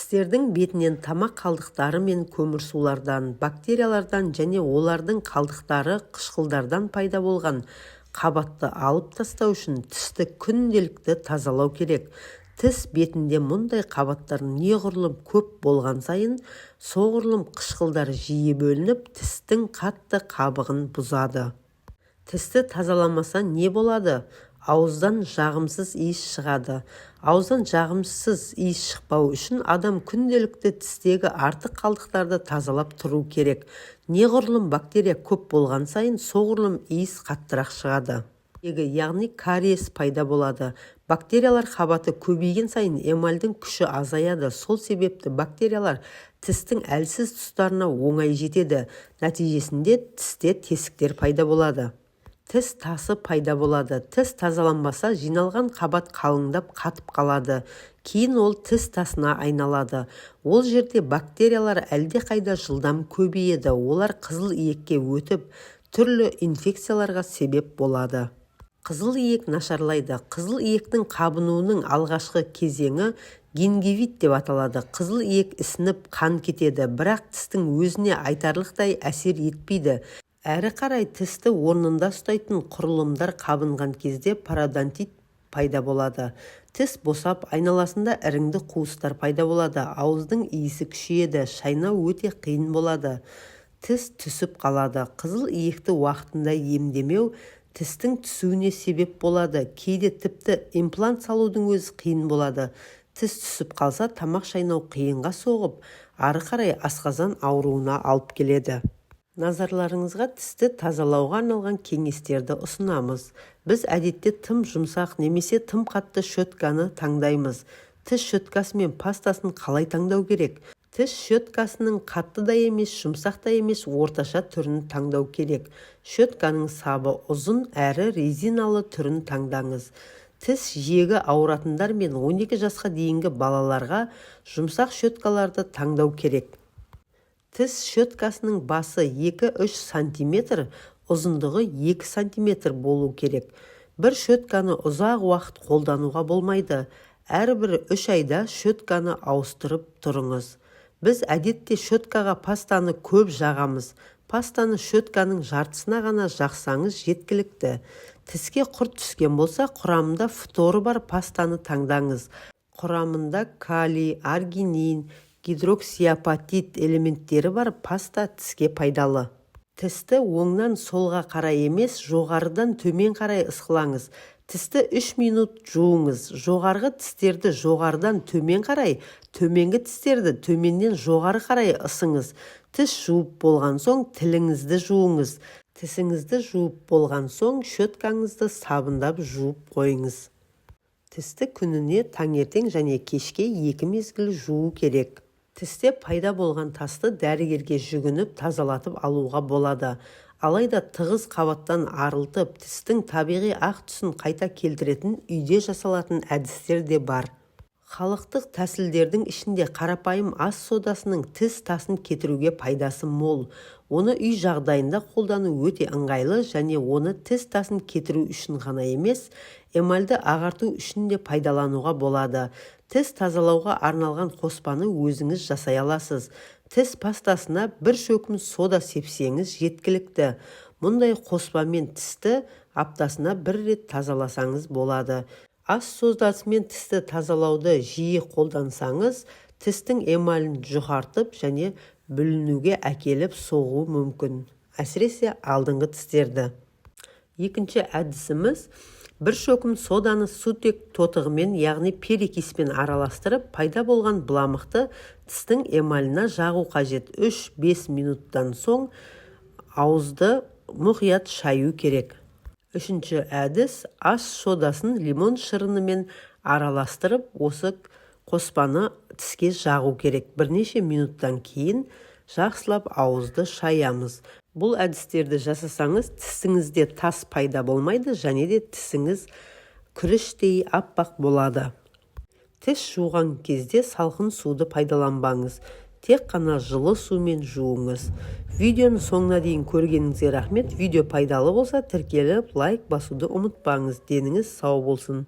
Тістердің бетінен тамақ қалдықтары мен көмірсулардан, бактериялардан және олардың қалдықтары қышқылдардан пайда болған қабатты алып тастау үшін тісті күнделікті тазалау керек. Тіс бетінде мұндай қабаттар неғұрлым көп болған сайын, соғұрлым қышқылдар жиі бөлініп, тістің қатты қабығын бұзады. Тісті тазаламаса не болады? Ауыздан жағымсыз иіс шығады. Ауыздан жағымсыз иіс шықпау үшін адам күнделікті тістегі артық қалдықтарды тазалап тұру керек. Неғұрлым бактерия көп болған сайын, соғұрлым иіс қаттырақ шығады. Яғни кариес пайда болады. Бактериялар қабаты көбейген сайын эмальдің күші азаяды. Сол себепті бактериялар тістің әлсіз тұстарына оңай жетеді. Нәтижесінде тісте тесіктер пайда болады. Тіс тасы пайда болады. Тіс тазаланбаса, жиналған қабат қалыңдап қатып қалады. Кейін ол тіс тасына айналады. Ол жерде бактериялар әлдеқайда жылдам көбейеді. Олар қызыл иекке өтіп, түрлі инфекцияларға себеп болады. Қызыл иек нашарлайды. Қызыл иектің қабынуының алғашқы кезеңі гингивит деп аталады. Қызыл иек ісініп, қан кетеді, бірақ тістің өзіне айтарлықтай әсер етпейді. Әрі қарай тісті орнында ұстайтын құрылымдар қабынған кезде пародонтит пайда болады. Тіс босап, айналасында іріңді қуыстар пайда болады. Ауыздың иісі күшейеді, шайнау өте қиын болады. Тіс түсіп қалады. Қызыл иекті уақытында емдемеу тістің түсуіне себеп болады. Кейде тіпті имплант салудың өзі қиын болады. Тіс түсіп қалса, тамақ шайнау қиынға соғып, ары қарай асқазан ауруына алып келеді. Назарларыңызға тісті тазалауға арналған кеңестерді ұсынамыз. Біз әдетте тым жұмсақ немесе тым қатты щетканы таңдаймыз. Тіс щеткасы мен пастасын қалай таңдау керек? Тіс щеткасының қатты да емес, жұмсақ та емес, орташа түрін таңдау керек. Щетканың сабы ұзын әрі резиналы түрін таңдаңыз. Тіс жиегі ауыратындар мен 12 жасқа дейінгі балаларға жұмсақ щеткаларды таңдау керек. Тіс щеткасының басы 2-3 см, ұзындығы 2 см болу керек. Бір щетканы ұзақ уақыт қолдануға болмайды. Әрбір 3 айда щетканы ауыстырып тұрыңыз. Біз әдетте щеткаға пастаны көп жағамыз. Пастаны щетканың жартысына ғана жақсаңыз жеткілікті. Тіске құрт түскен болса, құрамында фторы бар пастаны таңдаңыз. Құрамында калий, аргинин, гидроксиапатит элементтері бар паста тіске пайдалы. Тісті оңнан солға қарай емес, жоғарыдан төмен қарай ысқылаңыз. Тісті 3 минут жуыңыз. Жоғарғы тістерді жоғарыдан төмен қарай, төменгі тістерді төменнен жоғары қарай ысыңыз. Тіс жуып болған соң тіліңізді жуыңыз. Тісіңізді жуып болған соң щеткаңызды сабындап жуып қойыңыз. Тісті күніне таңертең және кешке 2 мезгіл жуу керек. Тісте пайда болған тасты дәрігерге жүгініп тазалатып алуға болады. Алайда тығыз қабаттан арылтып, тістің табиғи ақ түсін қайта келтіретін үйде жасалатын әдістер де бар. Халықтық тәсілдердің ішінде қарапайым ас содасының тіс тасын кетіруге пайдасы мол. Оны үй жағдайында қолдану өте ыңғайлы және оны тіс тасын кетіру үшін ғана емес, эмальді ағарту үшін де пайдалануға болады. Тіс тазалауға арналған қоспаны өзіңіз жасай аласыз. Тіс пастасына бір шөкім сода сепсеңіз жеткілікті. Мұндай қоспамен тісті аптасына бір рет тазаласаңыз болады. Ас содасымен тісті тазалауды жиі қолдансаңыз, тістің эмалін жұқартып және бүлінуге әкеліп соғуы мүмкін. Әсіресе алдыңғы тістерді. Екінші әдісіміз, бір шөкім соданы сутек тотығымен, яғни перекиспен араластырып, пайда болған бұламықты тістің эмалына жағу қажет. 3-5 минуттан соң ауызды мұқият шаю керек. Үшінші әдіс, ас содасын лимон шырынымен араластырып, осы қоспаны тіске жағу керек. Бірнеше минуттан кейін жақсылап ауызды шаямыз. Бұл әдістерді жасасаңыз, тісіңізде тас пайда болмайды және де тісіңіз күріштей аппақ болады. Тіс жуған кезде салқын суды пайдаланбаңыз. Тек қана жылы сумен жуыңыз. Видеоны соңына дейін көргеніңізге рахмет. Видео пайдалы болса, тіркеліп, лайк басуды ұмытпаңыз. Деніңіз сау болсын.